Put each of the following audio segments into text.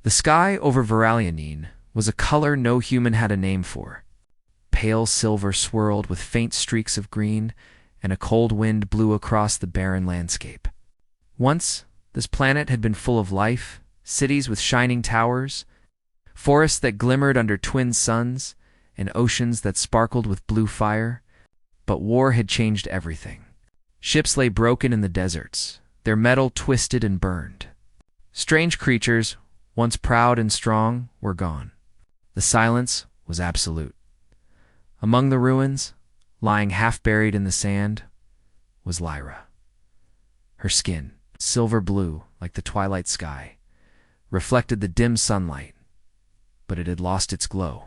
The sky over Veralianine was a color no human had a name for. Pale silver swirled with faint streaks of green, and a cold wind blew across the barren landscape. Once, this planet had been full of life, cities with shining towers, forests that glimmered under twin suns, and oceans that sparkled with blue fire. But war had changed everything. Ships lay broken in the deserts, their metal twisted and burned. Strange creatures, once proud and strong, were gone. The silence was absolute. Among the ruins, lying half-buried in the sand, was Lyra. Her skin, silver blue like the twilight sky, reflected the dim sunlight, but it had lost its glow.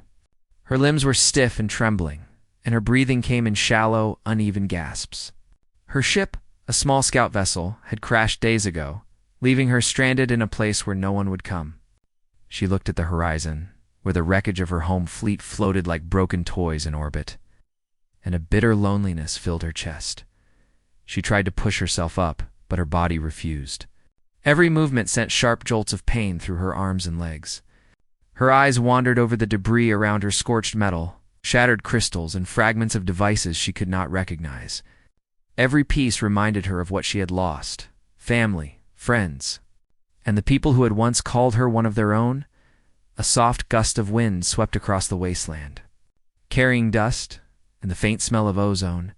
Her limbs were stiff and trembling, and her breathing came in shallow, uneven gasps. Her ship, a small scout vessel, had crashed days ago, leaving her stranded in a place where no one would come. She looked at the horizon, where the wreckage of her home fleet floated like broken toys in orbit, and a bitter loneliness filled her chest. She tried to push herself up, but her body refused. Every movement sent sharp jolts of pain through her arms and legs. Her eyes wandered over the debris around her scorched metal, shattered crystals, and fragments of devices she could not recognize. Every piece reminded her of what she had lost: family, friends, and the people who had once called her one of their own. A soft gust of wind swept across the wasteland, carrying dust and the faint smell of ozone.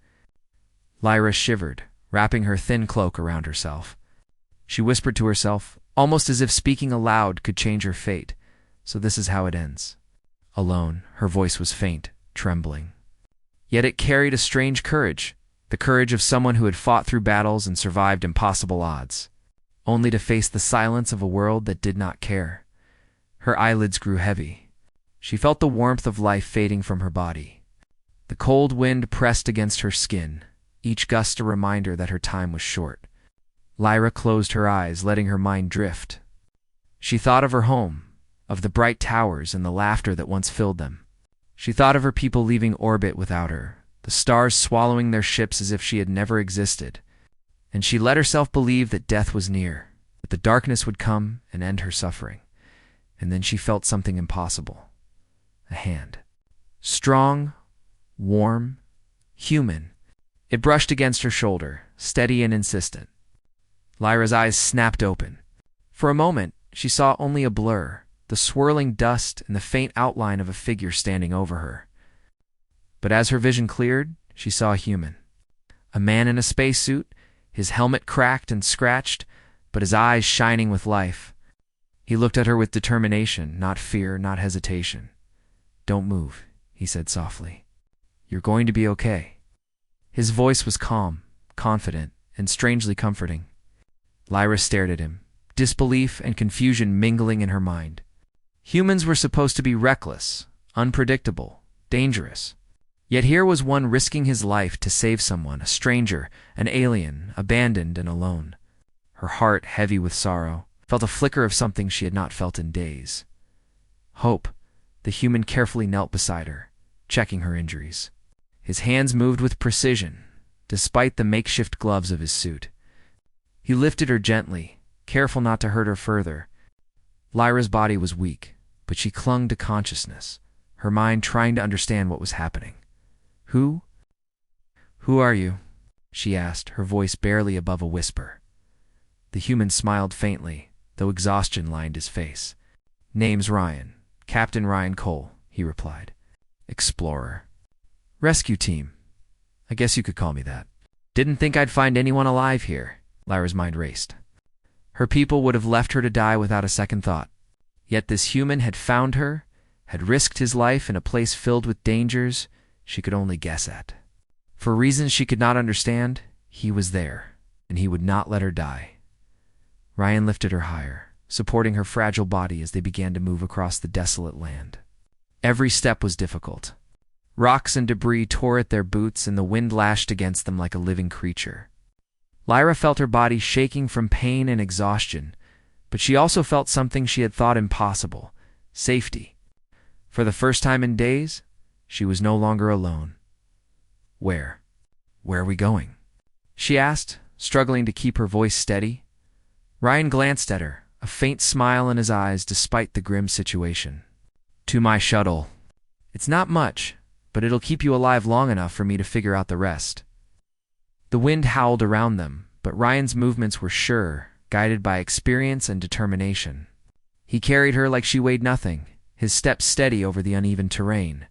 Lyra shivered, wrapping her thin cloak around herself. She whispered to herself, almost as if speaking aloud could change her fate. So this is how it ends. Alone, her voice was faint, trembling. Yet it carried a strange courage, the courage of someone who had fought through battles and survived impossible odds, only to face the silence of a world that did not care. Her eyelids grew heavy. She felt the warmth of life fading from her body. The cold wind pressed against her skin, each gust a reminder that her time was short. Lyra closed her eyes, letting her mind drift. She thought of her home, of the bright towers and the laughter that once filled them. She thought of her people leaving orbit without her, the stars swallowing their ships as if she had never existed. And she let herself believe that death was near, that the darkness would come and end her suffering. And then she felt something impossible. A hand. Strong, warm, human. It brushed against her shoulder, steady and insistent. Lyra's eyes snapped open. For a moment, she saw only a blur, the swirling dust and the faint outline of a figure standing over her. But as her vision cleared, she saw a human. A man in a spacesuit, his helmet cracked and scratched, but his eyes shining with life. He looked at her with determination, not fear, not hesitation. "Don't move," he said softly. "You're going to be okay." His voice was calm, confident, and strangely comforting. Lyra stared at him, disbelief and confusion mingling in her mind. Humans were supposed to be reckless, unpredictable, dangerous. Yet here was one risking his life to save someone, a stranger, an alien, abandoned and alone. Her heart, heavy with sorrow, felt a flicker of something she had not felt in days. Hope, the human, carefully knelt beside her, checking her injuries. His hands moved with precision, despite the makeshift gloves of his suit. He lifted her gently, careful not to hurt her further. Lyra's body was weak, but she clung to consciousness, her mind trying to understand what was happening. Who are you?" she asked, her voice barely above a whisper. The human smiled faintly, though exhaustion lined his face. "Name's Ryan. Captain Ryan Cole," he replied. "Explorer. Rescue team. I guess you could call me that." "Didn't think I'd find anyone alive here," Lyra's mind raced. Her people would have left her to die without a second thought. Yet this human had found her, had risked his life in a place filled with dangers she could only guess at. For reasons she could not understand, he was there, and he would not let her die. Ryan lifted her higher, supporting her fragile body as they began to move across the desolate land. Every step was difficult. Rocks and debris tore at their boots, and the wind lashed against them like a living creature. Lyra felt her body shaking from pain and exhaustion, but she also felt something she had thought impossible: safety. For the first time in days, she was no longer alone. Where are we going?" she asked, struggling to keep her voice steady. Ryan glanced at her, a faint smile in his eyes despite the grim situation. "To my shuttle. It's not much, but it'll keep you alive long enough for me to figure out the rest." The wind howled around them, but Ryan's movements were sure, guided by experience and determination. He carried her like she weighed nothing, his steps steady over the uneven terrain.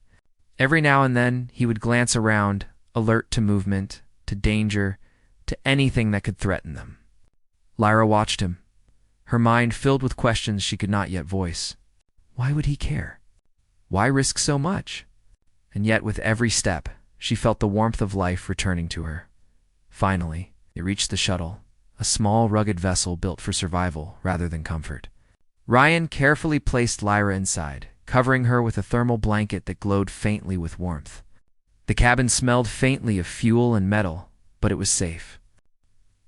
Every now and then, he would glance around, alert to movement, to danger, to anything that could threaten them. Lyra watched him, her mind filled with questions she could not yet voice. Why would he care? Why risk so much? And yet, with every step, she felt the warmth of life returning to her. Finally, they reached the shuttle, a small, rugged vessel built for survival rather than comfort. Ryan carefully placed Lyra inside, covering her with a thermal blanket that glowed faintly with warmth. The cabin smelled faintly of fuel and metal, but it was safe.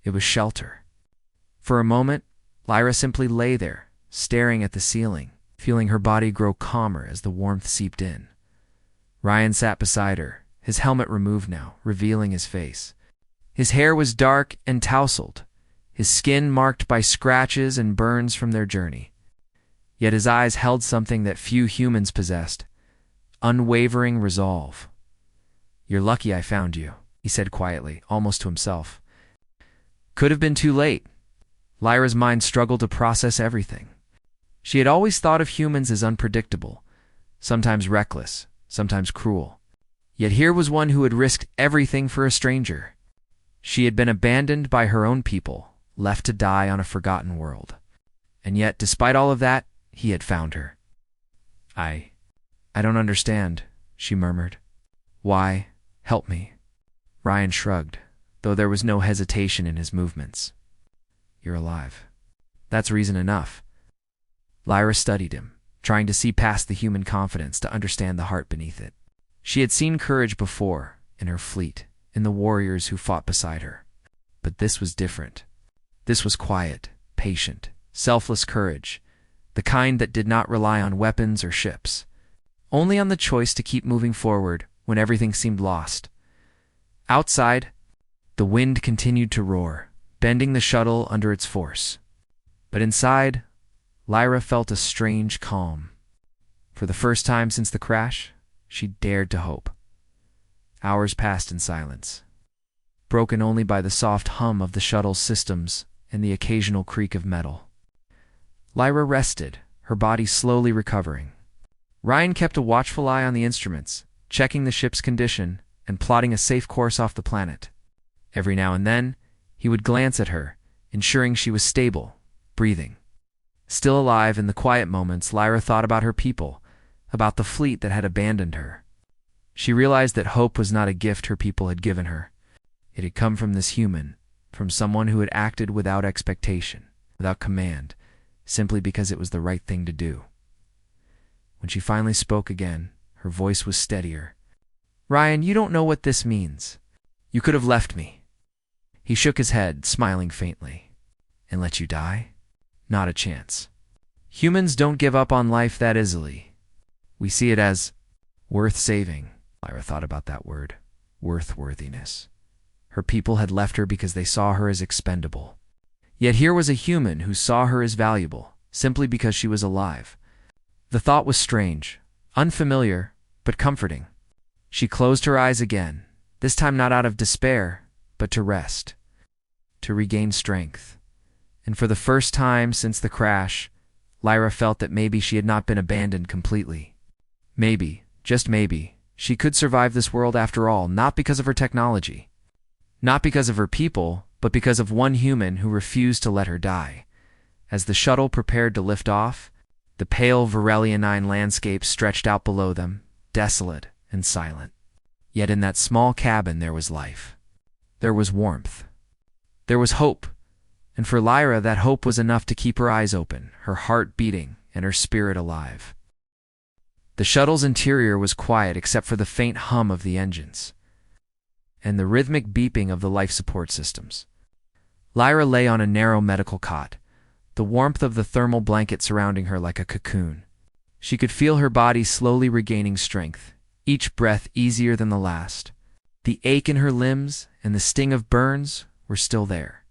It was shelter. For a moment, Lyra simply lay there, staring at the ceiling, feeling her body grow calmer as the warmth seeped in. Ryan sat beside her, his helmet removed now, revealing his face. His hair was dark and tousled, his skin marked by scratches and burns from their journey. Yet his eyes held something that few humans possessed: unwavering resolve. "You're lucky I found you," he said quietly, almost to himself. Could have been too late. Lyra's mind struggled to process everything. She had always thought of humans as unpredictable, sometimes reckless, sometimes cruel. Yet here was one who had risked everything for a stranger. She had been abandoned by her own people, left to die on a forgotten world. And yet, despite all of that, he had found her. I don't understand," she murmured. "Why? Help me." Ryan shrugged, though there was no hesitation in his movements. "You're alive. That's reason enough." Lyra studied him, trying to see past the human confidence to understand the heart beneath it. She had seen courage before, in her fleet, in the warriors who fought beside her. But this was different. This was quiet, patient, selfless courage, the kind that did not rely on weapons or ships, only on the choice to keep moving forward when everything seemed lost. Outside, the wind continued to roar, bending the shuttle under its force. But inside, Lyra felt a strange calm. For the first time since the crash, she dared to hope. Hours passed in silence, broken only by the soft hum of the shuttle's systems and the occasional creak of metal. Lyra rested, her body slowly recovering. Ryan kept a watchful eye on the instruments, checking the ship's condition and plotting a safe course off the planet. Every now and then, he would glance at her, ensuring she was stable, breathing. Still alive in the quiet moments, Lyra thought about her people, about the fleet that had abandoned her. She realized that hope was not a gift her people had given her. It had come from this human, from someone who had acted without expectation, without command, simply because it was the right thing to do. When she finally spoke again, her voice was steadier. "Ryan, you don't know what this means. You could have left me." He shook his head, smiling faintly. "And let you die? Not a chance. Humans don't give up on life that easily. We see it as worth saving." Lyra thought about that word, worthiness. Her people had left her because they saw her as expendable. Yet here was a human who saw her as valuable, simply because she was alive. The thought was strange, unfamiliar, but comforting. She closed her eyes again, this time not out of despair, but to rest, to regain strength. And for the first time since the crash, Lyra felt that maybe she had not been abandoned completely. Maybe, just maybe, she could survive this world after all, not because of her technology, not because of her people, but because of one human who refused to let her die. As the shuttle prepared to lift off, the pale Varelianine landscape stretched out below them, desolate and silent. Yet in that small cabin there was life. There was warmth. There was hope. And for Lyra, that hope was enough to keep her eyes open, her heart beating, and her spirit alive. The shuttle's interior was quiet except for the faint hum of the engines and the rhythmic beeping of the life support systems. Lyra lay on a narrow medical cot, the warmth of the thermal blanket surrounding her like a cocoon. She could feel her body slowly regaining strength, each breath easier than the last. The ache in her limbs and the sting of burns were still there.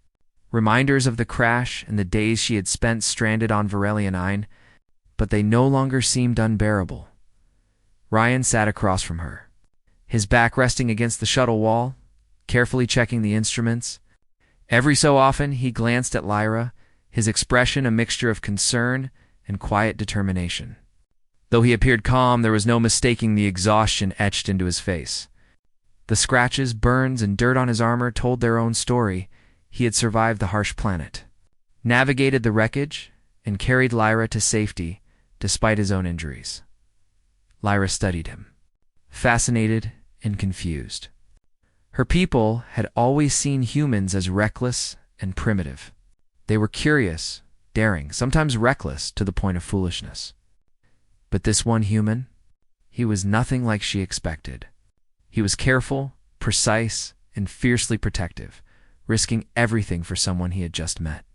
reminders of the crash and the days she had spent stranded on Varelia 9, but they no longer seemed unbearable. Ryan sat across from her, his back resting against the shuttle wall, carefully checking the instruments. Every so often he glanced at Lyra, his expression a mixture of concern and quiet determination. Though he appeared calm, there was no mistaking the exhaustion etched into his face. The scratches, burns, and dirt on his armor told their own story. He had survived the harsh planet, navigated the wreckage, and carried Lyra to safety despite his own injuries. Lyra studied him, fascinated and confused. Her people had always seen humans as reckless and primitive. They were curious, daring, sometimes reckless to the point of foolishness. But this one human, he was nothing like she expected. He was careful, precise, and fiercely protective, risking everything for someone he had just met.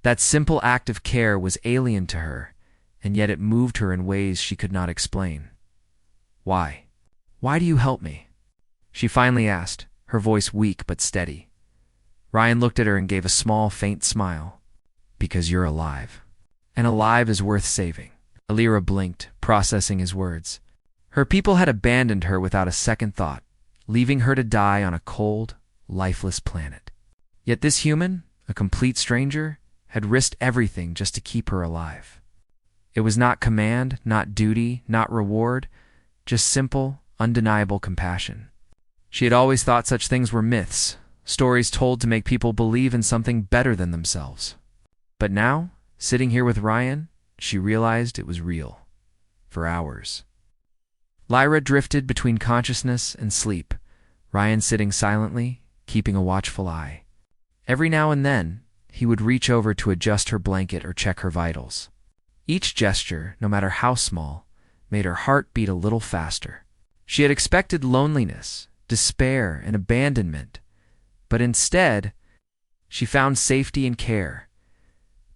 That simple act of care was alien to her, and yet it moved her in ways she could not explain. "Why? Why do you help me?" she finally asked, her voice weak but steady. Ryan looked at her and gave a small, faint smile. "Because you're alive. And alive is worth saving." Lyra blinked, processing his words. Her people had abandoned her without a second thought, leaving her to die on a cold, lifeless planet. Yet this human, a complete stranger, had risked everything just to keep her alive. It was not command, not duty, not reward, just simple, undeniable compassion. She had always thought such things were myths, stories told to make people believe in something better than themselves. But now, sitting here with Ryan, she realized it was real. For hours. Lyra drifted between consciousness and sleep, Ryan sitting silently, keeping a watchful eye. Every now and then, he would reach over to adjust her blanket or check her vitals. Each gesture, no matter how small, made her heart beat a little faster. She had expected loneliness, despair, and abandonment, but instead, she found safety and care.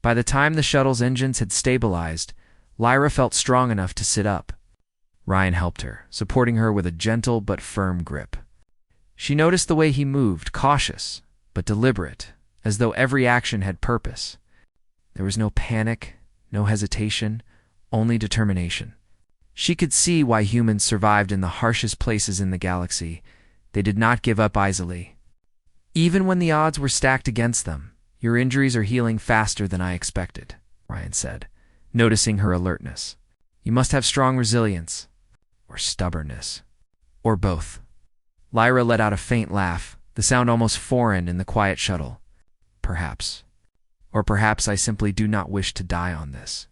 By the time the shuttle's engines had stabilized, Lyra felt strong enough to sit up. Ryan helped her, supporting her with a gentle but firm grip. She noticed the way he moved, cautious but deliberate, as though every action had purpose. There was no panic, no hesitation, only determination. She could see why humans survived in the harshest places in the galaxy. They did not give up easily. "Even when the odds were stacked against them, your injuries are healing faster than I expected," Ryan said, noticing her alertness. "You must have strong resilience, or stubbornness, or both." Lyra let out a faint laugh, the sound almost foreign in the quiet shuttle. "Perhaps. Or perhaps I simply do not wish to die on this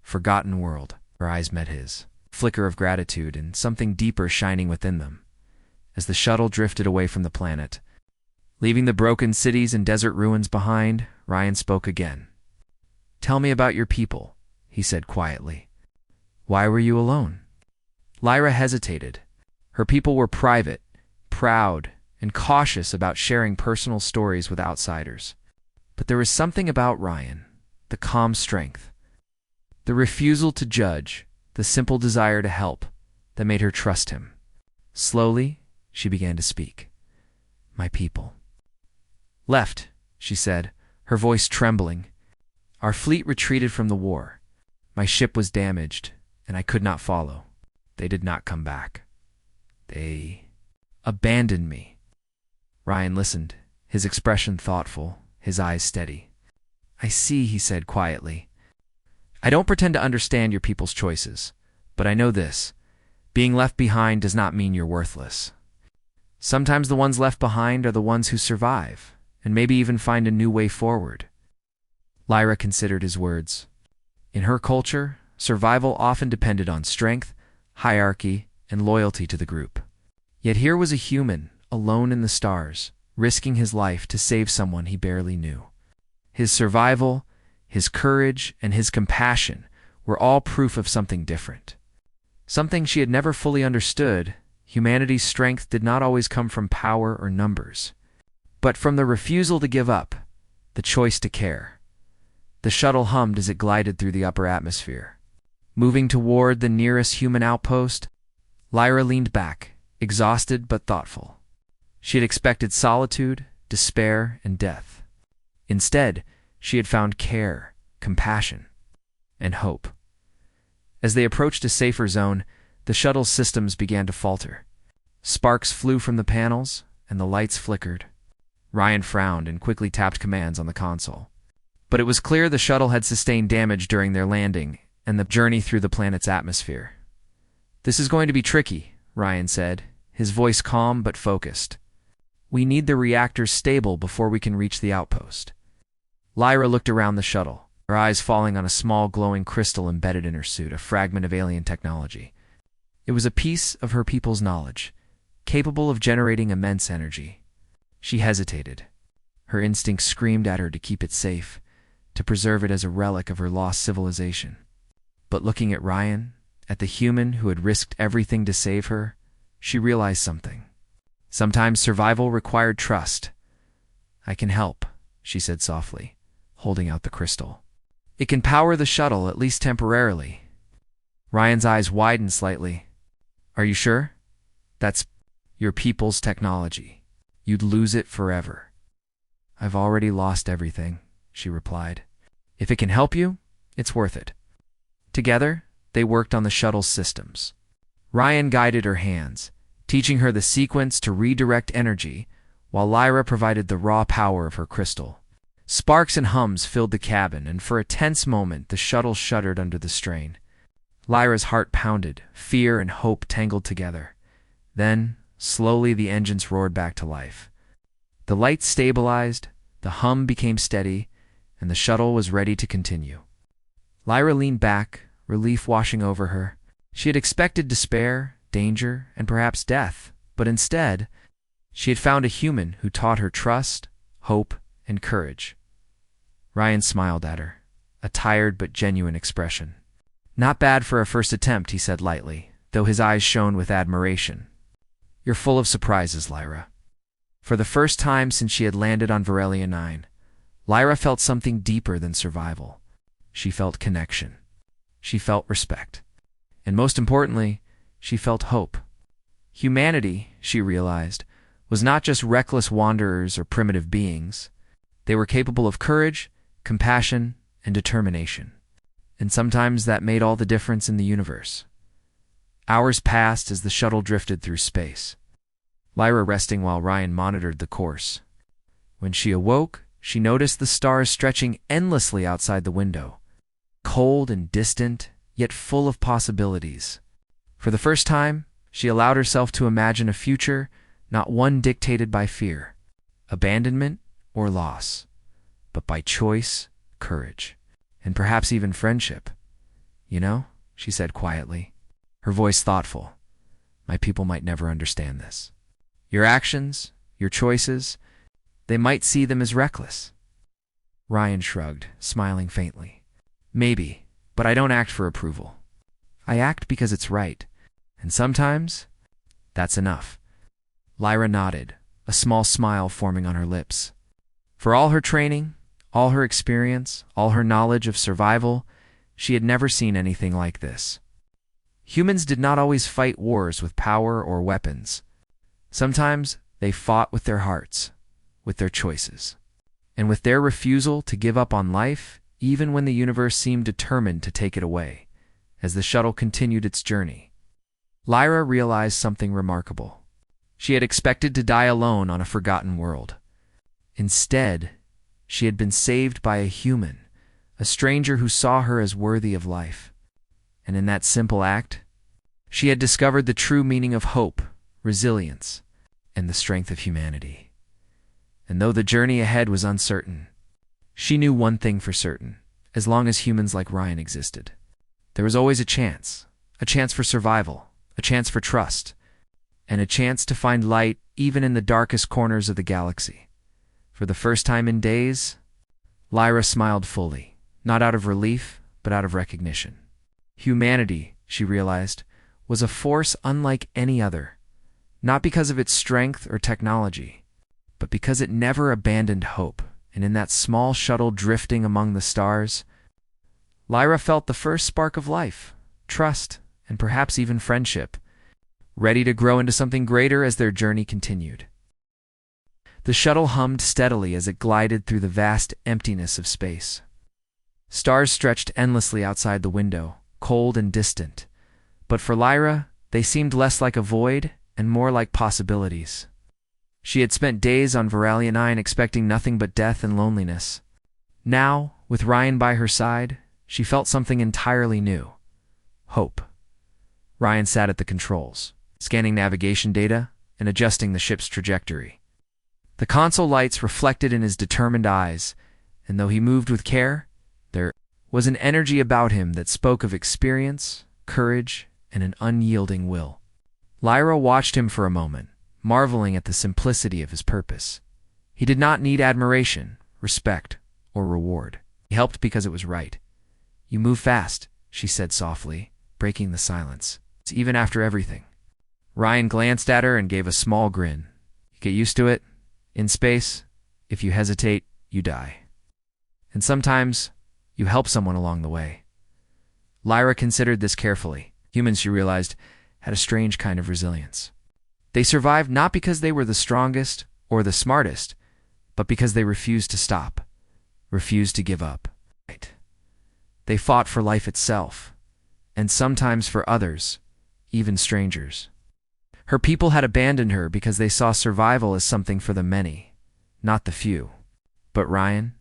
forgotten world." Her eyes met his, flicker of gratitude and something deeper shining within them. As the shuttle drifted away from the planet, leaving the broken cities and desert ruins behind, Ryan spoke again. "Tell me about your people," he said quietly. "Why were you alone?" Lyra hesitated. Her people were private, proud, and cautious about sharing personal stories with outsiders. But there was something about Ryan, the calm strength, the refusal to judge, the simple desire to help, that made her trust him. Slowly, she began to speak. "My people." "Left," she said, her voice trembling. "Our fleet retreated from the war. My ship was damaged, and I could not follow. They did not come back. They abandoned me." Ryan listened, his expression thoughtful, his eyes steady. "I see," he said quietly. "I don't pretend to understand your people's choices, but I know this. Being left behind does not mean you're worthless. Sometimes the ones left behind are the ones who survive, and maybe even find a new way forward." Lyra considered his words. In her culture, survival often depended on strength, hierarchy, and loyalty to the group. Yet here was a human, alone in the stars, risking his life to save someone he barely knew. His survival, his courage, and his compassion were all proof of something different. Something she had never fully understood. Humanity's strength did not always come from power or numbers, but from the refusal to give up, the choice to care. The shuttle hummed as it glided through the upper atmosphere. Moving toward the nearest human outpost, Lyra leaned back, exhausted but thoughtful. She had expected solitude, despair, and death. Instead, she had found care, compassion, and hope. As they approached a safer zone, the shuttle's systems began to falter. Sparks flew from the panels, and the lights flickered. Ryan frowned and quickly tapped commands on the console. But it was clear the shuttle had sustained damage during their landing and the journey through the planet's atmosphere. "This is going to be tricky," Ryan said, his voice calm but focused. "We need the reactors stable before we can reach the outpost." Lyra looked around the shuttle, her eyes falling on a small glowing crystal embedded in her suit, a fragment of alien technology. It was a piece of her people's knowledge, capable of generating immense energy. She hesitated. Her instincts screamed at her to keep it safe, to preserve it as a relic of her lost civilization. But looking at Ryan, at the human who had risked everything to save her, she realized something. Sometimes survival required trust. "I can help," she said softly, holding out the crystal. "It can power the shuttle, at least temporarily." Ryan's eyes widened slightly. "Are you sure? That's your people's technology. You'd lose it forever." "I've already lost everything," she replied. "If it can help you, it's worth it." Together, they worked on the shuttle's systems. Ryan guided her hands, teaching her the sequence to redirect energy, while Lyra provided the raw power of her crystal. Sparks and hums filled the cabin, and for a tense moment the shuttle shuddered under the strain. Lyra's heart pounded, fear and hope tangled together. Then, slowly the engines roared back to life. The lights stabilized, the hum became steady, and the shuttle was ready to continue. Lyra leaned back, relief washing over her. She had expected despair, danger, and perhaps death, but instead, she had found a human who taught her trust, hope, and courage. Ryan smiled at her, a tired but genuine expression. "Not bad for a first attempt," he said lightly, though his eyes shone with admiration. "You're full of surprises, Lyra." For the first time since she had landed on Varelia 9, Lyra felt something deeper than survival. She felt connection. She felt respect. And most importantly, she felt hope. Humanity, she realized, was not just reckless wanderers or primitive beings. They were capable of courage, compassion, and determination. And sometimes that made all the difference in the universe. Hours passed as the shuttle drifted through space, Lyra resting while Ryan monitored the course. When she awoke, she noticed the stars stretching endlessly outside the window, cold and distant, yet full of possibilities. For the first time, she allowed herself to imagine a future, not one dictated by fear, abandonment, or loss, but by choice, courage, and perhaps even friendship. "You know," she said quietly, her voice thoughtful, "my people might never understand this. Your actions, your choices, they might see them as reckless." Ryan shrugged, smiling faintly. "Maybe, but I don't act for approval. I act because it's right, and sometimes that's enough." Lyra nodded, a small smile forming on her lips. For all her training, all her experience, all her knowledge of survival, she had never seen anything like this. Humans did not always fight wars with power or weapons. Sometimes they fought with their hearts, with their choices, and with their refusal to give up on life even when the universe seemed determined to take it away. As the shuttle continued its journey, Lyra realized something remarkable. She had expected to die alone on a forgotten world. Instead, she had been saved by a human, a stranger who saw her as worthy of life. And in that simple act, she had discovered the true meaning of hope, resilience, and the strength of humanity. And though the journey ahead was uncertain, she knew one thing for certain: as long as humans like Ryan existed, there was always a chance for survival, a chance for trust, and a chance to find light even in the darkest corners of the galaxy. For the first time in days, Lyra smiled fully, not out of relief, but out of recognition. Humanity, she realized, was a force unlike any other, not because of its strength or technology, but because it never abandoned hope. And in that small shuttle drifting among the stars, Lyra felt the first spark of life, trust, and perhaps even friendship, ready to grow into something greater as their journey continued. The shuttle hummed steadily as it glided through the vast emptiness of space. Stars stretched endlessly outside the window, cold and distant, but for Lyra, they seemed less like a void and more like possibilities. She had spent days on Veralia 9 expecting nothing but death and loneliness. Now, with Ryan by her side, she felt something entirely new. Hope. Ryan sat at the controls, scanning navigation data and adjusting the ship's trajectory. The console lights reflected in his determined eyes, and though he moved with care, there was an energy about him that spoke of experience, courage, and an unyielding will. Lyra watched him for a moment, marveling at the simplicity of his purpose. He did not need admiration, respect, or reward. He helped because it was right. "You move fast," she said softly, breaking the silence. "It's even after everything." Ryan glanced at her and gave a small grin. "You get used to it. In space, if you hesitate, you die. And sometimes, you help someone along the way." Lyra considered this carefully. Humans, she realized, had a strange kind of resilience. They survived not because they were the strongest or the smartest, but because they refused to stop, refused to give up. They fought for life itself, and sometimes for others, even strangers. Her people had abandoned her because they saw survival as something for the many, not the few. But Ryan,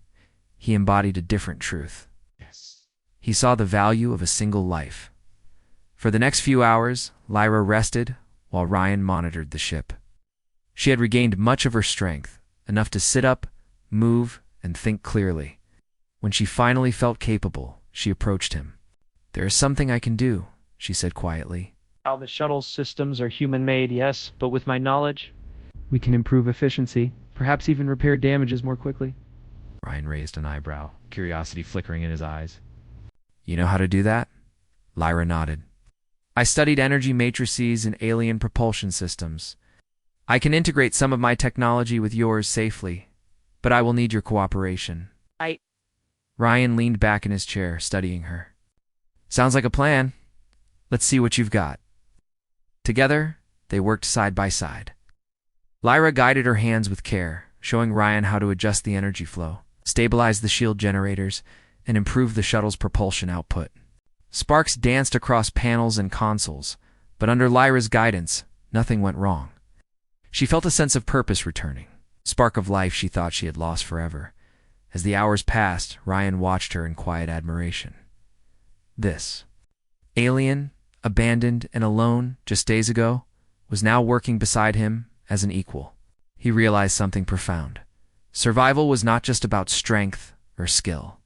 he embodied a different truth. He saw the value of a single life. For the next few hours, Lyra rested while Ryan monitored the ship. She had regained much of her strength, enough to sit up, move, and think clearly. When she finally felt capable, she approached him. "There is something I can do," she said quietly. "How the shuttle's systems are human-made, yes, but with my knowledge, we can improve efficiency, perhaps even repair damages more quickly." Ryan raised an eyebrow, curiosity flickering in his eyes. "You know how to do that?" Lyra nodded. "I studied energy matrices and alien propulsion systems. I can integrate some of my technology with yours safely, but I will need your cooperation." Ryan leaned back in his chair, studying her. "Sounds like a plan. Let's see what you've got." Together, they worked side by side. Lyra guided her hands with care, showing Ryan how to adjust the energy flow, stabilize the shield generators, and improve the shuttle's propulsion output. Sparks danced across panels and consoles, but under Lyra's guidance, nothing went wrong. She felt a sense of purpose returning, spark of life she thought she had lost forever. As the hours passed, Ryan watched her in quiet admiration. This alien, abandoned and alone just days ago, was now working beside him as an equal. He realized something profound. Survival was not just about strength or skill,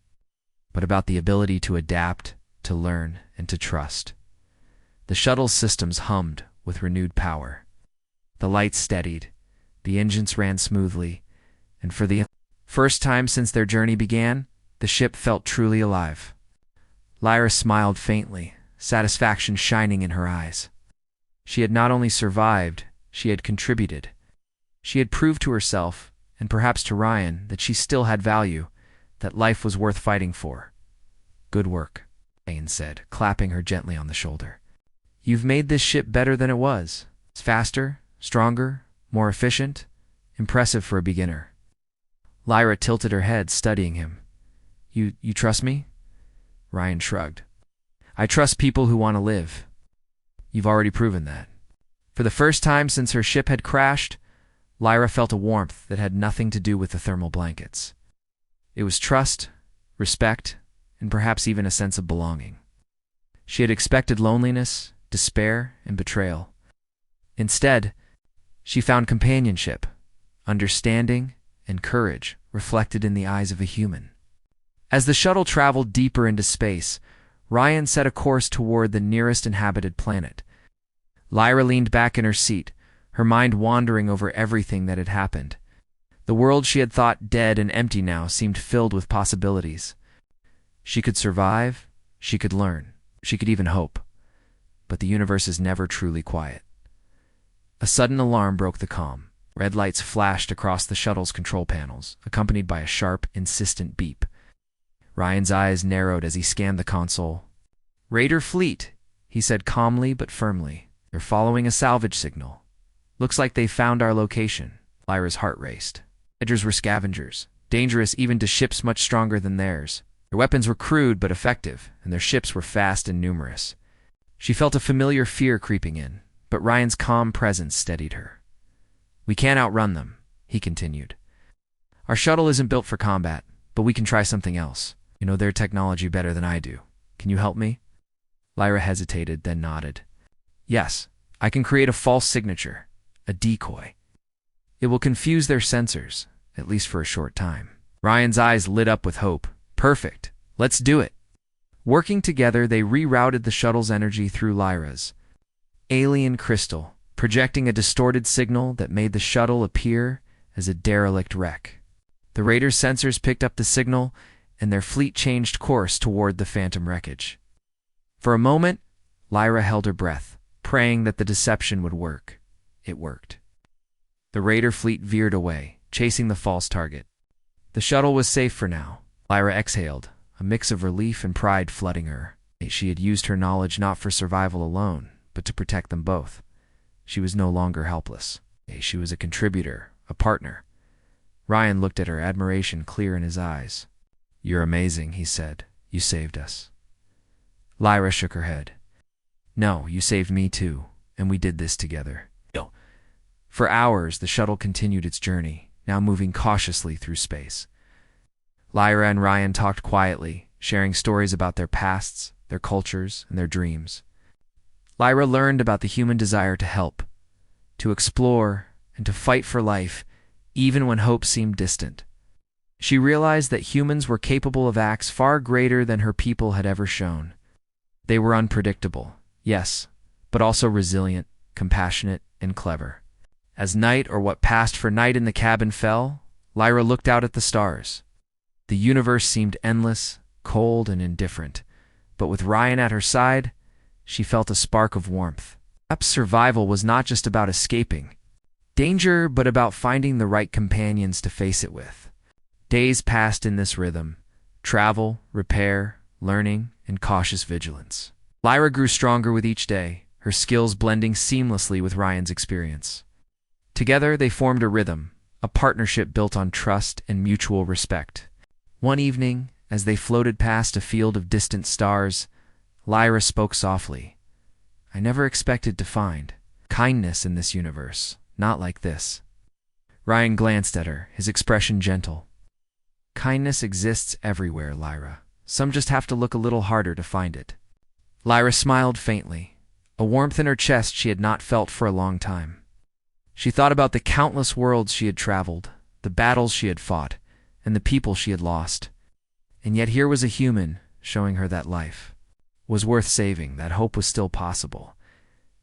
but about the ability to adapt, to learn, and to trust. The shuttle's systems hummed with renewed power. The lights steadied, the engines ran smoothly, and for the first time since their journey began, the ship felt truly alive. Lyra smiled faintly, satisfaction shining in her eyes. She had not only survived, she had contributed. She had proved to herself, and perhaps to Ryan, that she still had value, that life was worth fighting for. "Good work," Ryan said, clapping her gently on the shoulder. "You've made this ship better than it was. It's faster, stronger, more efficient. Impressive for a beginner." Lyra tilted her head, studying him. You trust me?" Ryan shrugged. "I trust people who want to live. You've already proven that." For the first time since her ship had crashed, Lyra felt a warmth that had nothing to do with the thermal blankets. It was trust, respect, and perhaps even a sense of belonging. She had expected loneliness, despair, and betrayal. Instead, she found companionship, understanding, and courage reflected in the eyes of a human. As the shuttle traveled deeper into space, Ryan set a course toward the nearest inhabited planet. Lyra leaned back in her seat, her mind wandering over everything that had happened. The world she had thought dead and empty now seemed filled with possibilities. She could survive, she could learn, she could even hope. But the universe is never truly quiet. A sudden alarm broke the calm. Red lights flashed across the shuttle's control panels, accompanied by a sharp, insistent beep. Ryan's eyes narrowed as he scanned the console. "Raider fleet," he said calmly but firmly. "They're following a salvage signal. Looks like they found our location." Lyra's heart raced. Edgers were scavengers, dangerous even to ships much stronger than theirs. Their weapons were crude but effective, and their ships were fast and numerous. She felt a familiar fear creeping in, but Ryan's calm presence steadied her. "We can't outrun them," he continued. "Our shuttle isn't built for combat, but we can try something else. You know their technology better than I do. Can you help me?" Lyra hesitated, then nodded. "Yes, I can create a false signature, a decoy. It will confuse their sensors, at least for a short time." Ryan's eyes lit up with hope. "Perfect. Let's do it." Working together, they rerouted the shuttle's energy through Lyra's alien crystal, projecting a distorted signal that made the shuttle appear as a derelict wreck. The Raiders' sensors picked up the signal, and their fleet changed course toward the phantom wreckage. For a moment, Lyra held her breath, praying that the deception would work. It worked. The Raider fleet veered away, chasing the false target. The shuttle was safe for now. Lyra exhaled, a mix of relief and pride flooding her. She had used her knowledge not for survival alone, but to protect them both. She was no longer helpless. She was a contributor, a partner. Ryan looked at her, admiration clear in his eyes. "You're amazing," he said. "You saved us." Lyra shook her head. "No, you saved me too, and we did this together." For hours, the shuttle continued its journey, now moving cautiously through space. Lyra and Ryan talked quietly, sharing stories about their pasts, their cultures, and their dreams. Lyra learned about the human desire to help, to explore, and to fight for life, even when hope seemed distant. She realized that humans were capable of acts far greater than her people had ever shown. They were unpredictable, yes, but also resilient, compassionate, and clever. As night, or what passed for night in the cabin, fell, Lyra looked out at the stars. The universe seemed endless, cold, and indifferent, but with Ryan at her side, she felt a spark of warmth. Perhaps survival was not just about escaping danger, but about finding the right companions to face it with. Days passed in this rhythm: travel, repair, learning, and cautious vigilance. Lyra grew stronger with each day, her skills blending seamlessly with Ryan's experience. Together, they formed a rhythm, a partnership built on trust and mutual respect. One evening, as they floated past a field of distant stars, Lyra spoke softly. "I never expected to find kindness in this universe, not like this." Ryan glanced at her, his expression gentle. "Kindness exists everywhere, Lyra. Some just have to look a little harder to find it." Lyra smiled faintly, a warmth in her chest she had not felt for a long time. She thought about the countless worlds she had traveled, the battles she had fought, and the people she had lost. And yet here was a human showing her that life was worth saving, that hope was still possible,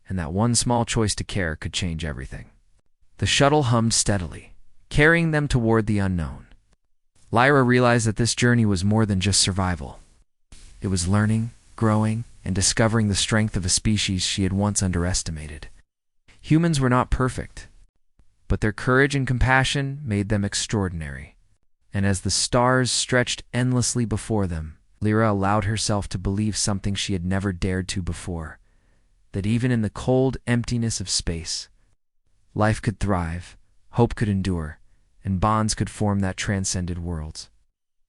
and that one small choice to care could change everything. The shuttle hummed steadily, carrying them toward the unknown. Lyra realized that this journey was more than just survival. It was learning, growing, and discovering the strength of a species she had once underestimated. Humans were not perfect, but their courage and compassion made them extraordinary. And as the stars stretched endlessly before them, Lyra allowed herself to believe something she had never dared to before, that even in the cold emptiness of space, life could thrive, hope could endure, and bonds could form that transcended worlds,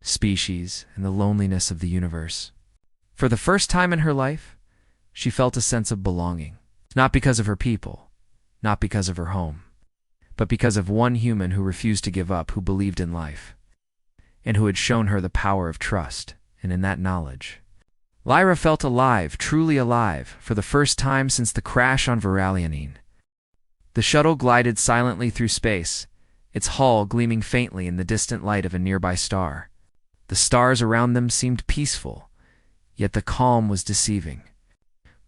species, and the loneliness of the universe. For the first time in her life, she felt a sense of belonging, not because of her people, not because of her home, but because of one human who refused to give up, who believed in life, and who had shown her the power of trust, and in that knowledge, Lyra felt alive, truly alive, for the first time since the crash on Veralianine. The shuttle glided silently through space, its hull gleaming faintly in the distant light of a nearby star. The stars around them seemed peaceful, yet the calm was deceiving.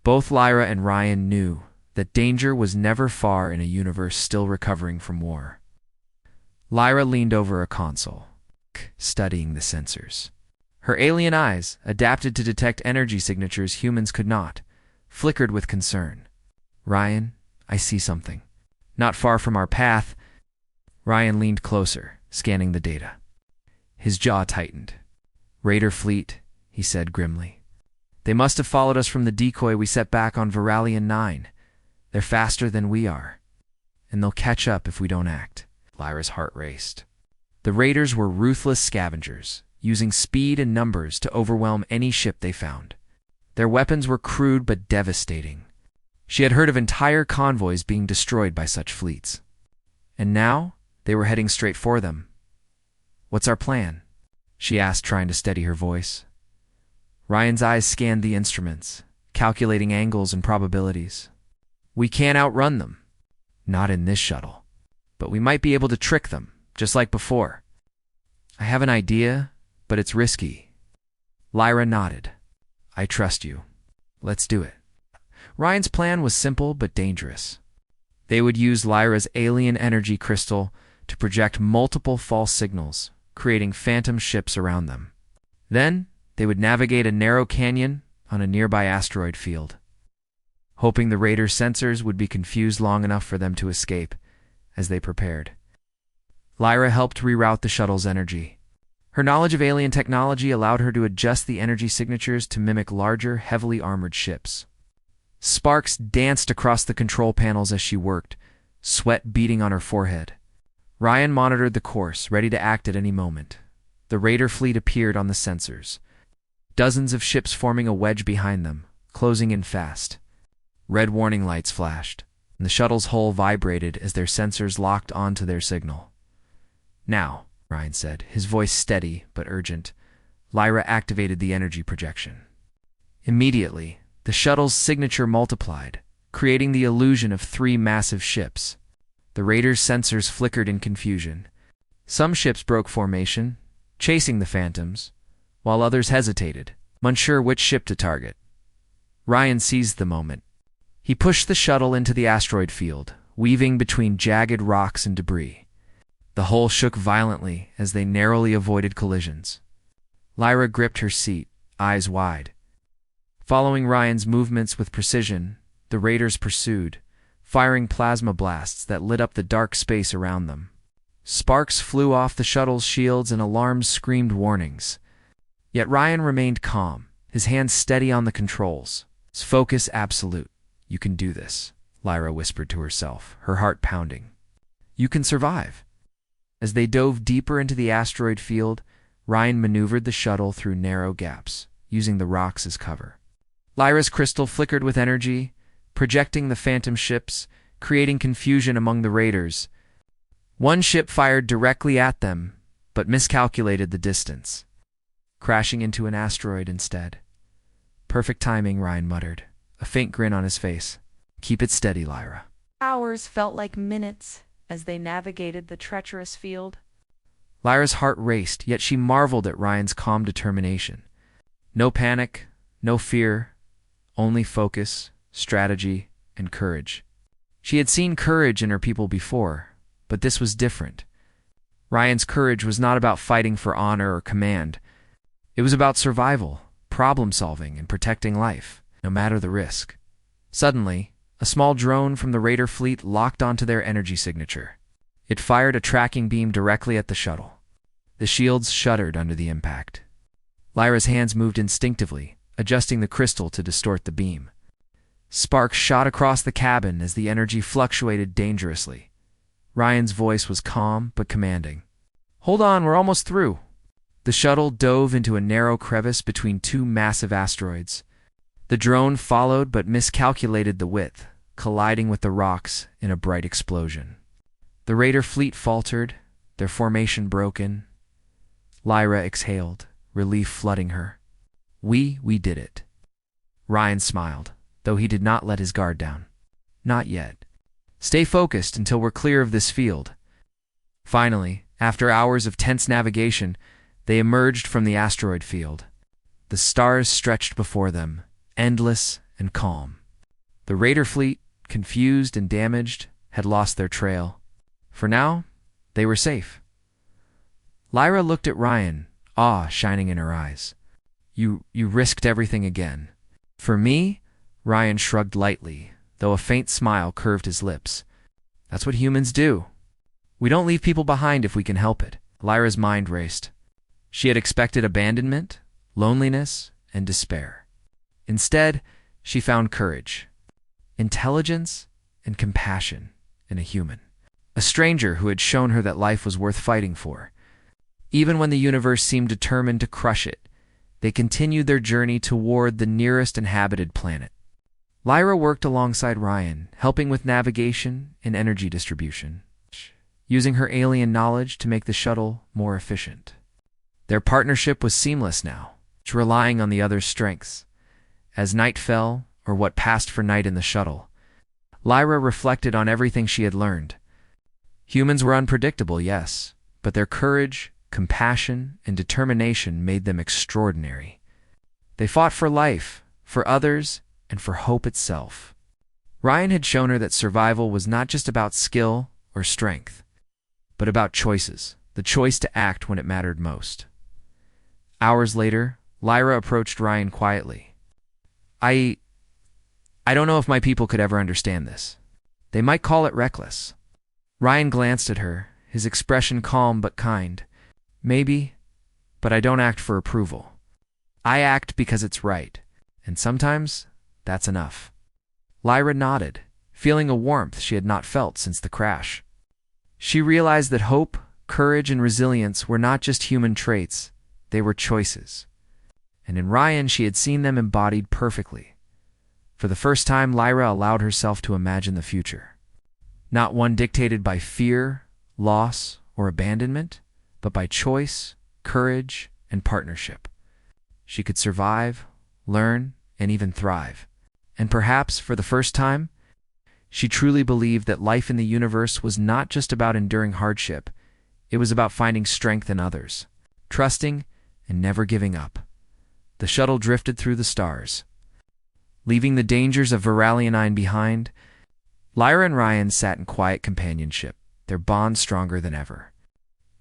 Both Lyra and Ryan knew that danger was never far in a universe still recovering from war. Lyra leaned over a console, studying the sensors. Her alien eyes, adapted to detect energy signatures humans could not, flickered with concern. "Ryan, I see something. Not far from our path." Ryan leaned closer, scanning the data. His jaw tightened. "Raider fleet," he said grimly. "They must have followed us from the decoy we set back on Veralian 9. They're faster than we are, and they'll catch up if we don't act." Lyra's heart raced. The raiders were ruthless scavengers, using speed and numbers to overwhelm any ship they found. Their weapons were crude but devastating. She had heard of entire convoys being destroyed by such fleets. And now, they were heading straight for them. "What's our plan?" she asked, trying to steady her voice. Ryan's eyes scanned the instruments, calculating angles and probabilities. "We can't outrun them. Not in this shuttle. But we might be able to trick them, just like before." "I have an idea, but it's risky." Lyra nodded. "I trust you. Let's do it." Ryan's plan was simple but dangerous. They would use Lyra's alien energy crystal to project multiple false signals, creating phantom ships around them. Then, they would navigate a narrow canyon on a nearby asteroid field, hoping the raiders' sensors would be confused long enough for them to escape as they prepared. Lyra helped reroute the shuttle's energy. Her knowledge of alien technology allowed her to adjust the energy signatures to mimic larger, heavily armored ships. Sparks danced across the control panels as she worked, sweat beading on her forehead. Ryan monitored the course, ready to act at any moment. The raider fleet appeared on the sensors, dozens of ships forming a wedge behind them, closing in fast. Red warning lights flashed, and the shuttle's hull vibrated as their sensors locked onto their signal. "Now," Ryan said, his voice steady but urgent. Lyra activated the energy projection. Immediately, the shuttle's signature multiplied, creating the illusion of three massive ships. The raiders' sensors flickered in confusion. Some ships broke formation, chasing the phantoms, while others hesitated, unsure which ship to target. Ryan seized the moment. He pushed the shuttle into the asteroid field, weaving between jagged rocks and debris. The hull shook violently as they narrowly avoided collisions. Lyra gripped her seat, eyes wide. Following Ryan's movements with precision, the raiders pursued, firing plasma blasts that lit up the dark space around them. Sparks flew off the shuttle's shields and alarms screamed warnings. Yet Ryan remained calm, his hands steady on the controls. His focus absolute. "You can do this," Lyra whispered to herself, her heart pounding. "You can survive." As they dove deeper into the asteroid field, Ryan maneuvered the shuttle through narrow gaps, using the rocks as cover. Lyra's crystal flickered with energy, projecting the phantom ships, creating confusion among the raiders. One ship fired directly at them, but miscalculated the distance, crashing into an asteroid instead. "Perfect timing," Ryan muttered, a faint grin on his face. "Keep it steady, Lyra." Hours felt like minutes as they navigated the treacherous field. Lyra's heart raced, yet she marveled at Ryan's calm determination. No panic, no fear, only focus, strategy, and courage. She had seen courage in her people before, but this was different. Ryan's courage was not about fighting for honor or command. It was about survival, problem-solving, and protecting life, no matter the risk. Suddenly, a small drone from the raider fleet locked onto their energy signature. It fired a tracking beam directly at the shuttle. The shields shuddered under the impact. Lyra's hands moved instinctively, adjusting the crystal to distort the beam. Sparks shot across the cabin as the energy fluctuated dangerously. Ryan's voice was calm but commanding. "Hold on, we're almost through." The shuttle dove into a narrow crevice between two massive asteroids. The drone followed but miscalculated the width, colliding with the rocks in a bright explosion. The raider fleet faltered, their formation broken. Lyra exhaled, relief flooding her. We did it." Ryan smiled, though he did not let his guard down. "Not yet. Stay focused until we're clear of this field." Finally, after hours of tense navigation, they emerged from the asteroid field. The stars stretched before them, endless and calm. The raider fleet, confused and damaged, had lost their trail. For now, they were safe. Lyra looked at Ryan, awe shining in her eyes. You risked everything again." "For me?" Ryan shrugged lightly, though a faint smile curved his lips. "That's what humans do. We don't leave people behind if we can help it." Lyra's mind raced. She had expected abandonment, loneliness, and despair. Instead, she found courage, intelligence, and compassion in a human. A stranger who had shown her that life was worth fighting for. Even when the universe seemed determined to crush it, they continued their journey toward the nearest inhabited planet. Lyra worked alongside Ryan, helping with navigation and energy distribution, using her alien knowledge to make the shuttle more efficient. Their partnership was seamless now, relying on the other's strengths. As night fell, or what passed for night in the shuttle, Lyra reflected on everything she had learned. Humans were unpredictable, yes, but their courage, compassion, and determination made them extraordinary. They fought for life, for others, and for hope itself. Ryan had shown her that survival was not just about skill or strength, but about choices, the choice to act when it mattered most. Hours later, Lyra approached Ryan quietly. I don't know if my people could ever understand this. They might call it reckless. Ryan glanced at her, his expression calm but kind. Maybe, but I don't act for approval. I act because it's right, and sometimes that's enough. Lyra nodded, feeling a warmth she had not felt since the crash. She realized that hope, courage, and resilience were not just human traits, they were choices. And in Ryan, she had seen them embodied perfectly. For the first time, Lyra allowed herself to imagine the future. Not one dictated by fear, loss, or abandonment, but by choice, courage, and partnership. She could survive, learn, and even thrive. And perhaps, for the first time, she truly believed that life in the universe was not just about enduring hardship, it was about finding strength in others, trusting, and never giving up. The shuttle drifted through the stars. Leaving the dangers of Viralianine behind, Lyra and Ryan sat in quiet companionship, their bond stronger than ever.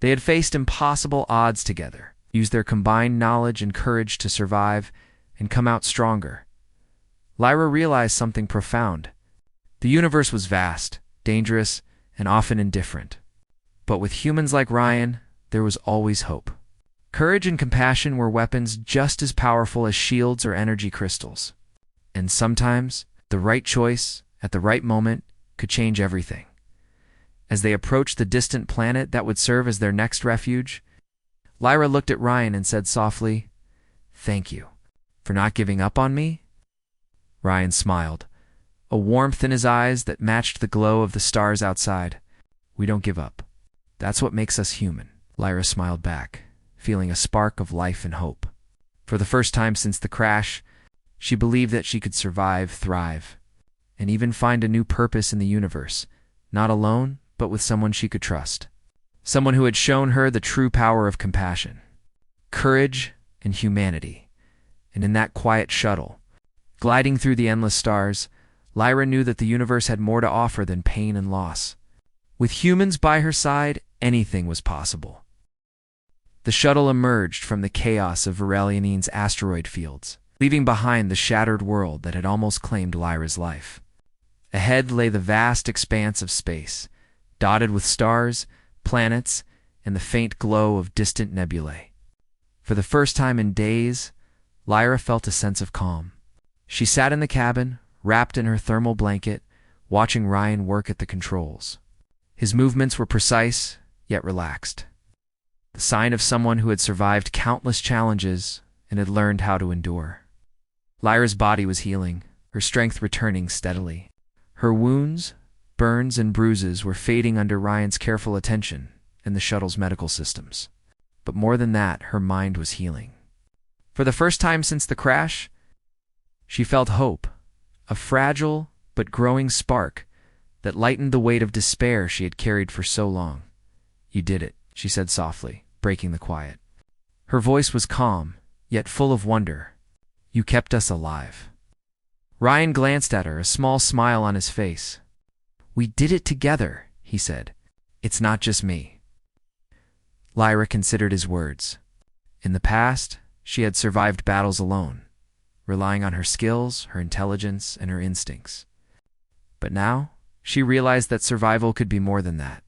They had faced impossible odds together, used their combined knowledge and courage to survive, and come out stronger. Lyra realized something profound. The universe was vast, dangerous, and often indifferent. But with humans like Ryan, there was always hope. Courage and compassion were weapons just as powerful as shields or energy crystals. And sometimes, the right choice, at the right moment, could change everything. As they approached the distant planet that would serve as their next refuge, Lyra looked at Ryan and said softly, "Thank you for not giving up on me." Ryan smiled, a warmth in his eyes that matched the glow of the stars outside. "We don't give up. That's what makes us human." Lyra smiled back, feeling a spark of life and hope. For the first time since the crash, she believed that she could survive, thrive, and even find a new purpose in the universe, not alone, but with someone she could trust. Someone who had shown her the true power of compassion, courage, and humanity. And in that quiet shuttle, gliding through the endless stars, Lyra knew that the universe had more to offer than pain and loss. With humans by her side, anything was possible. The shuttle emerged from the chaos of Viralianine's asteroid fields, leaving behind the shattered world that had almost claimed Lyra's life. Ahead lay the vast expanse of space, dotted with stars, planets, and the faint glow of distant nebulae. For the first time in days, Lyra felt a sense of calm. She sat in the cabin, wrapped in her thermal blanket, watching Ryan work at the controls. His movements were precise, yet relaxed. The sign of someone who had survived countless challenges and had learned how to endure. Lyra's body was healing, her strength returning steadily. Her wounds, burns, and bruises were fading under Ryan's careful attention and the shuttle's medical systems. But more than that, her mind was healing. For the first time since the crash, she felt hope, a fragile but growing spark that lightened the weight of despair she had carried for so long. "You did it," she said softly, breaking the quiet. Her voice was calm, yet full of wonder. "You kept us alive." Ryan glanced at her, a small smile on his face. "We did it together," he said. "It's not just me." Lyra considered his words. In the past, she had survived battles alone, relying on her skills, her intelligence, and her instincts. But now, she realized that survival could be more than that.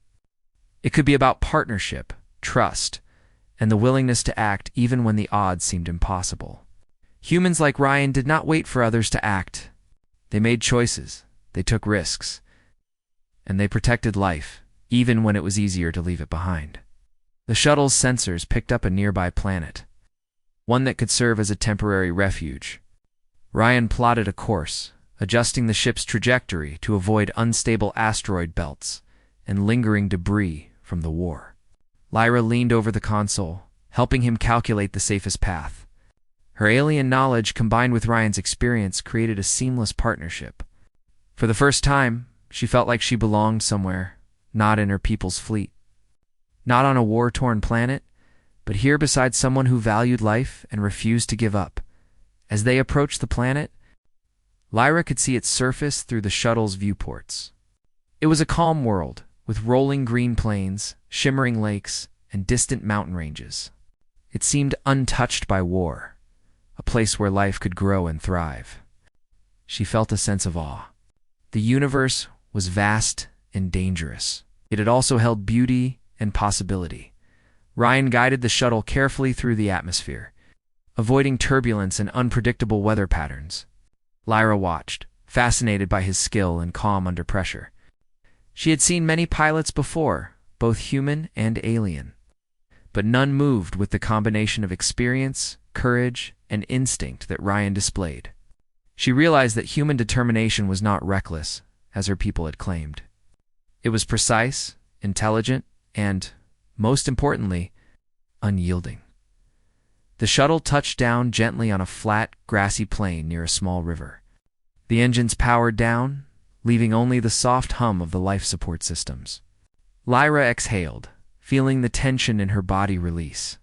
It could be about partnership, trust, and the willingness to act even when the odds seemed impossible. Humans like Ryan did not wait for others to act. They made choices, they took risks, and they protected life, even when it was easier to leave it behind. The shuttle's sensors picked up a nearby planet, one that could serve as a temporary refuge. Ryan plotted a course, adjusting the ship's trajectory to avoid unstable asteroid belts and lingering debris from the war. Lyra leaned over the console, helping him calculate the safest path. Her alien knowledge combined with Ryan's experience created a seamless partnership. For the first time, she felt like she belonged somewhere, not in her people's fleet. Not on a war-torn planet, but here beside someone who valued life and refused to give up. As they approached the planet, Lyra could see its surface through the shuttle's viewports. It was a calm world, with rolling green plains, shimmering lakes, and distant mountain ranges. It seemed untouched by war, a place where life could grow and thrive. She felt a sense of awe. The universe was vast and dangerous. It had also held beauty and possibility. Ryan guided the shuttle carefully through the atmosphere, avoiding turbulence and unpredictable weather patterns. Lyra watched, fascinated by his skill and calm under pressure. She had seen many pilots before, both human and alien, but none moved with the combination of experience, courage, and instinct that Ryan displayed. She realized that human determination was not reckless, as her people had claimed. It was precise, intelligent, and, most importantly, unyielding. The shuttle touched down gently on a flat, grassy plain near a small river. The engines powered down, leaving only the soft hum of the life support systems. Lyra exhaled, feeling the tension in her body release.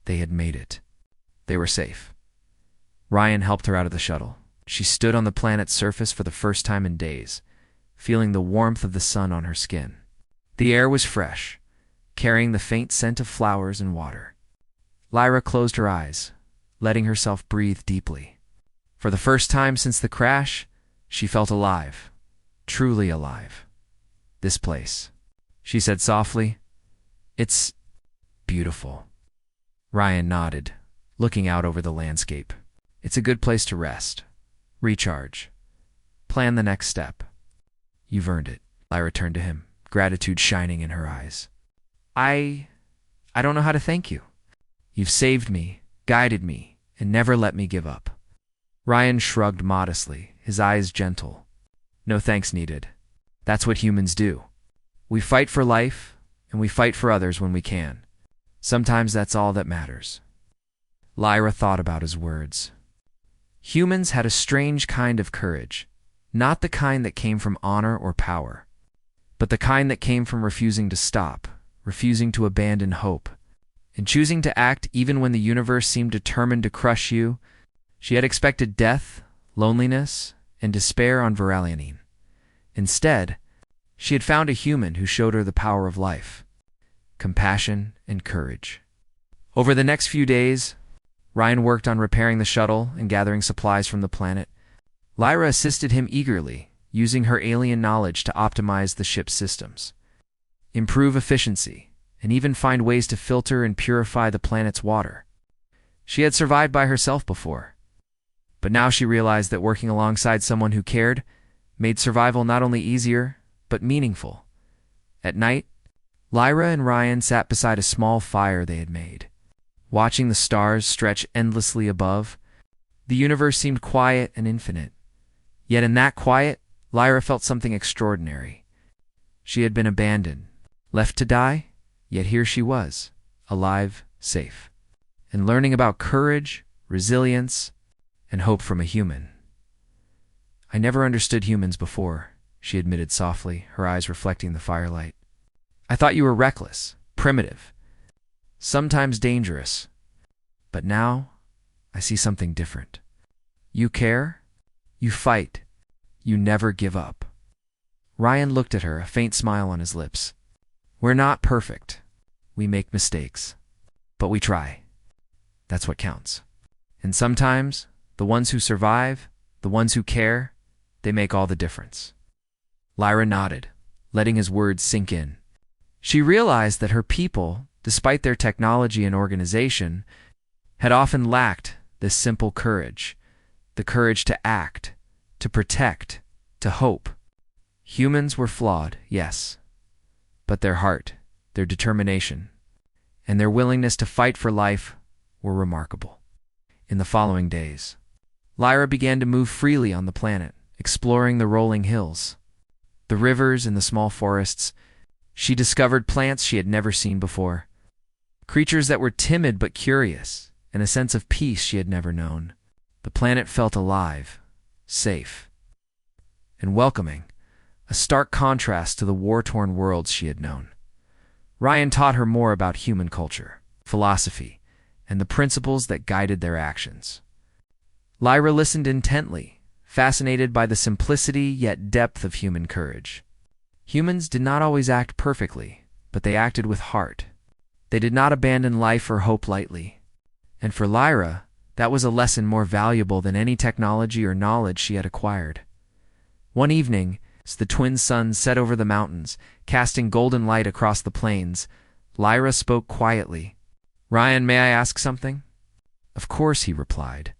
They had made it. They were safe. Ryan helped her out of the shuttle. She stood on the planet's surface for the first time in days, feeling the warmth of the sun on her skin. The air was fresh, carrying the faint scent of flowers and water. Lyra closed her eyes, letting herself breathe deeply. For the first time since the crash, she felt alive, truly alive. This place, she said softly, it's beautiful. Ryan nodded, looking out over the landscape. It's a good place to rest, recharge, plan the next step. You've earned it. Lyra turned to him, gratitude shining in her eyes. I don't know how to thank you. You've saved me, guided me, and never let me give up. Ryan shrugged modestly, his eyes gentle. No thanks needed. That's what humans do. We fight for life, and we fight for others when we can. Sometimes that's all that matters. Lyra thought about his words. Humans had a strange kind of courage, not the kind that came from honor or power, but the kind that came from refusing to stop, refusing to abandon hope, and choosing to act even when the universe seemed determined to crush you. She had expected death, loneliness, and despair on Veralionine. Instead, she had found a human who showed her the power of life, compassion, and courage. Over the next few days, Ryan worked on repairing the shuttle and gathering supplies from the planet. Lyra assisted him eagerly, using her alien knowledge to optimize the ship's systems, improve efficiency, and even find ways to filter and purify the planet's water. She had survived by herself before, but now she realized that working alongside someone who cared made survival not only easier, but meaningful. At night, Lyra and Ryan sat beside a small fire they had made. Watching the stars stretch endlessly above, the universe seemed quiet and infinite. Yet in that quiet, Lyra felt something extraordinary. She had been abandoned, left to die, yet here she was, alive, safe, and learning about courage, resilience, and hope from a human. I never understood humans before, she admitted softly, her eyes reflecting the firelight. I thought you were reckless, primitive, sometimes dangerous. But now, I see something different. You care, you fight, you never give up. Ryan looked at her, a faint smile on his lips. We're not perfect. We make mistakes. But we try. That's what counts. And sometimes, the ones who survive, the ones who care, they make all the difference. Lyra nodded, letting his words sink in. She realized that her people, despite their technology and organization, had often lacked this simple courage, the courage to act, to protect, to hope. Humans were flawed, yes, but their heart, their determination, and their willingness to fight for life were remarkable. In the following days, Lyra began to move freely on the planet, exploring the rolling hills, the rivers, and the small forests. She discovered plants she had never seen before, creatures that were timid but curious, and a sense of peace she had never known. The planet felt alive, safe, and welcoming, a stark contrast to the war-torn worlds she had known. Ryan taught her more about human culture, philosophy, and the principles that guided their actions. Lyra listened intently, fascinated by the simplicity yet depth of human courage. Humans did not always act perfectly, but they acted with heart. They did not abandon life or hope lightly. And for Lyra, that was a lesson more valuable than any technology or knowledge she had acquired. One evening, as the twin suns set over the mountains, casting golden light across the plains, Lyra spoke quietly. "Ryan, may I ask something?" "Of course," he replied.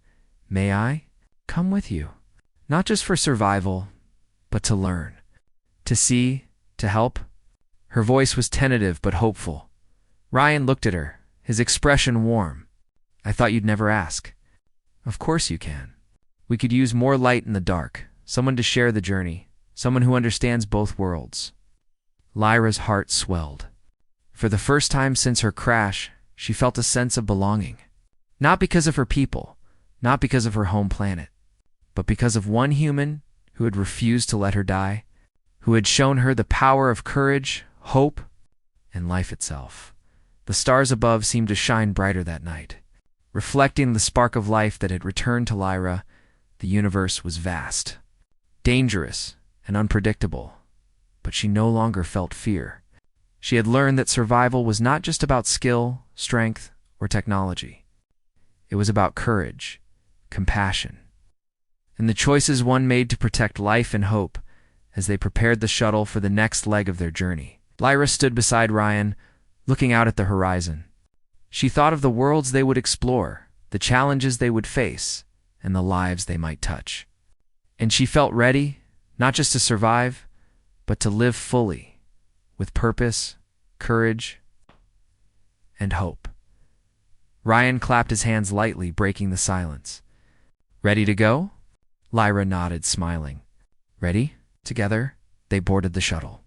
"May I?" "Come with you. Not just for survival, but to learn, to see, to help." Her voice was tentative but hopeful. Ryan looked at her, his expression warm. "I thought you'd never ask." "Of course you can. We could use more light in the dark, someone to share the journey, someone who understands both worlds." Lyra's heart swelled. For the first time since her crash, she felt a sense of belonging. Not because of her people, not because of her home planet, but because of one human who had refused to let her die, who had shown her the power of courage, hope, and life itself. The stars above seemed to shine brighter that night. Reflecting the spark of life that had returned to Lyra, the universe was vast, dangerous, and unpredictable, but she no longer felt fear. She had learned that survival was not just about skill, strength, or technology. It was about courage, compassion, and the choices one made to protect life and hope as they prepared the shuttle for the next leg of their journey. Lyra stood beside Ryan, looking out at the horizon. She thought of the worlds they would explore, the challenges they would face, and the lives they might touch. And she felt ready, not just to survive, but to live fully, with purpose, courage, and hope. Ryan clapped his hands lightly, breaking the silence. "Ready to go?" Lyra nodded, smiling. "Ready?" Together, they boarded the shuttle.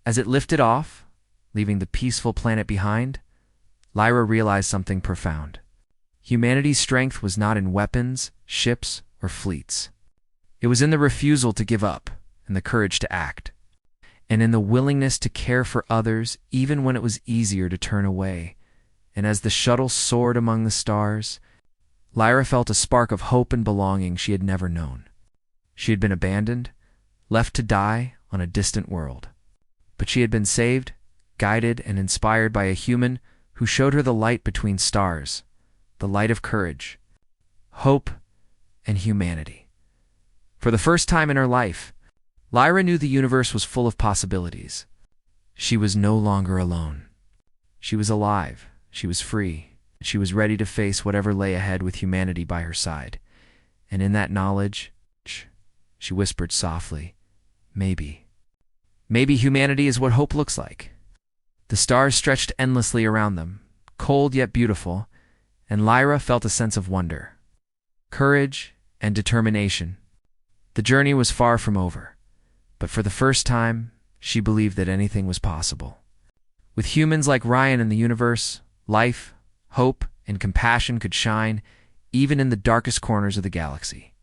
As it lifted off, leaving the peaceful planet behind, Lyra realized something profound. Humanity's strength was not in weapons, ships, or fleets. It was in the refusal to give up, and the courage to act, and in the willingness to care for others even when it was easier to turn away. And as the shuttle soared among the stars, Lyra felt a spark of hope and belonging she had never known. She had been abandoned, left to die on a distant world. But she had been saved, guided, and inspired by a human who showed her the light between stars, the light of courage, hope, and humanity. For the first time in her life, Lyra knew the universe was full of possibilities. She was no longer alone. She was alive, she was free, she was ready to face whatever lay ahead with humanity by her side. And in that knowledge, she whispered softly, "Maybe. Maybe humanity is what hope looks like." The stars stretched endlessly around them, cold yet beautiful, and Lyra felt a sense of wonder, courage, and determination. The journey was far from over, but for the first time, she believed that anything was possible. With humans like Ryan in the universe, life, hope, and compassion could shine even in the darkest corners of the galaxy.